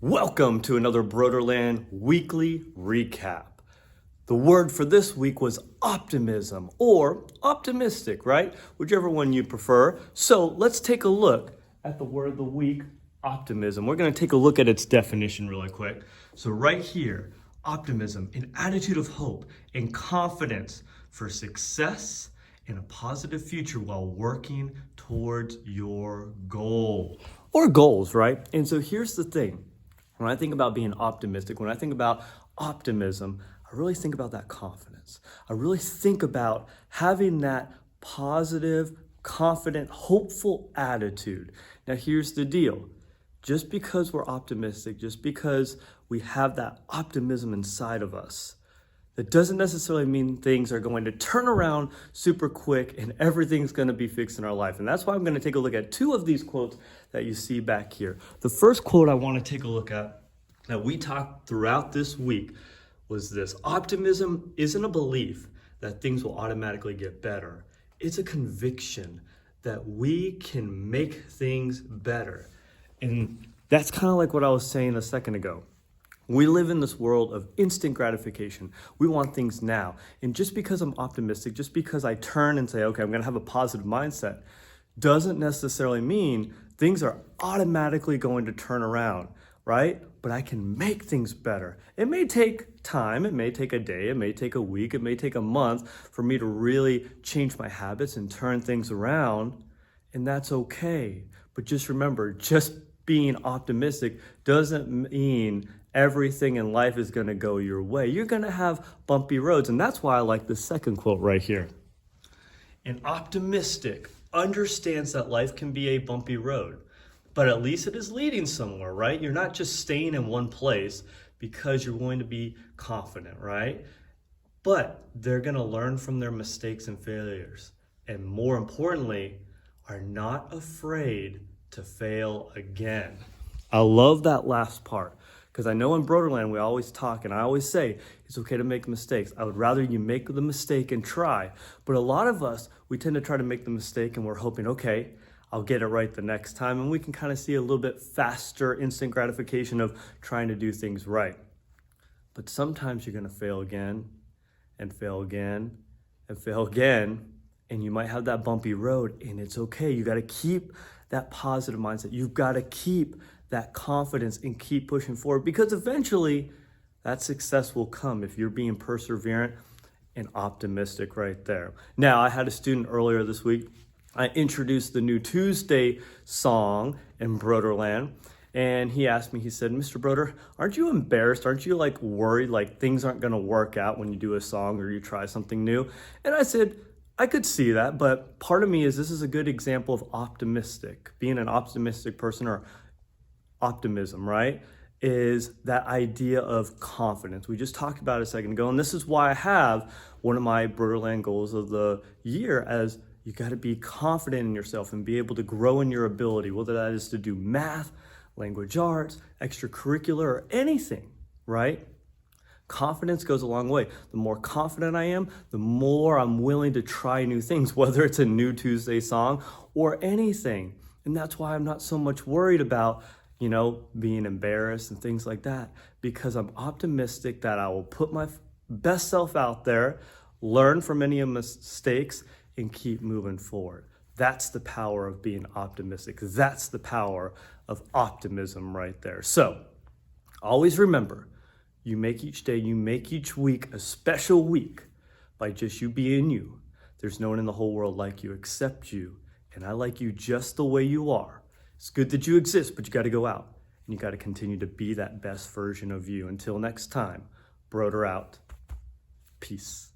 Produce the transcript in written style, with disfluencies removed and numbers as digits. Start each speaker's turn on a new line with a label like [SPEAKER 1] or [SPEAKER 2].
[SPEAKER 1] Welcome to another Brodeurland weekly recap. The word for this week was optimism or optimistic, right? Whichever one you prefer. So let's take a look at the word of the week, optimism. We're going to take a look at its definition really quick. So right here, optimism, an attitude of hope and confidence for success and a positive future while working towards your goal or goals, right? And so here's the thing. When I think about being optimistic, when I think about optimism, I really think about that confidence. I really think about having that positive, confident, hopeful attitude. Now, here's the deal. Just because we're optimistic, just because we have that optimism inside of us, that doesn't necessarily mean things are going to turn around super quick and everything's going to be fixed in our life. And that's why I'm going to take a look at two of these quotes that you see back here. The first quote I want to take a look at that we talked throughout this week was this: optimism isn't a belief that things will automatically get better. It's a conviction that we can make things better. And that's kind of like what I was saying a second ago. We live in this world of instant gratification. We want things now. And just because I'm optimistic, just because I turn and say, okay, I'm going to have a positive mindset, doesn't necessarily mean things are automatically going to turn around, right? But I can make things better. It may take time. It may take a day. It may take a week. It may take a month for me to really change my habits and turn things around. And that's okay. But just remember, just being optimistic doesn't mean everything in life is going to go your way. You're going to have bumpy roads. And that's why I like the second quote right here. An optimistic understands that life can be a bumpy road, but at least it is leading somewhere, right? You're not just staying in one place because you're going to be confident, right? But they're going to learn from their mistakes and failures. And more importantly, are not afraid to fail again. I love that last part. Because I know in Brodeurland, we always talk, and I always say, it's okay to make mistakes. I would rather you make the mistake and try. But a lot of us, we tend to try to make the mistake, and we're hoping, okay, I'll get it right the next time. And we can kind of see a little bit faster instant gratification of trying to do things right. But sometimes you're going to fail again, and fail again, and fail again. And you might have that bumpy road, and it's okay. You got to keep that positive mindset. You've got to keep that confidence and keep pushing forward, because eventually that success will come if you're being perseverant and optimistic right there. Now, I had a student earlier this week. I introduced the New Tuesday song in Brodeurland, and he asked me, he said, Mr. Broder, aren't you embarrassed? Aren't you like worried like things aren't going to work out when you do a song or you try something new? And I said, I could see that, but part of me is this is a good example of optimistic, being an optimistic person, or optimism, right? Is that idea of confidence. We just talked about it a second ago, and this is why I have one of my Brodeurland goals of the year as you got to be confident in yourself and be able to grow in your ability, whether that is to do math, language arts, extracurricular, or anything, right? Confidence goes a long way. The more confident I am, the more I'm willing to try new things, whether it's a New Tuesday song or anything. And that's why I'm not so much worried about being embarrassed and things like that, because I'm optimistic that I will put my best self out there, learn from any of my mistakes, and keep moving forward. That's the power of being optimistic. That's the power of optimism right there. So always remember, you make each day, you make each week a special week by just you being you. There's no one in the whole world like you except you, and I like you just the way you are. It's good that you exist, but you got to go out and you got to continue to be that best version of you. Until next time, Broder out. Peace.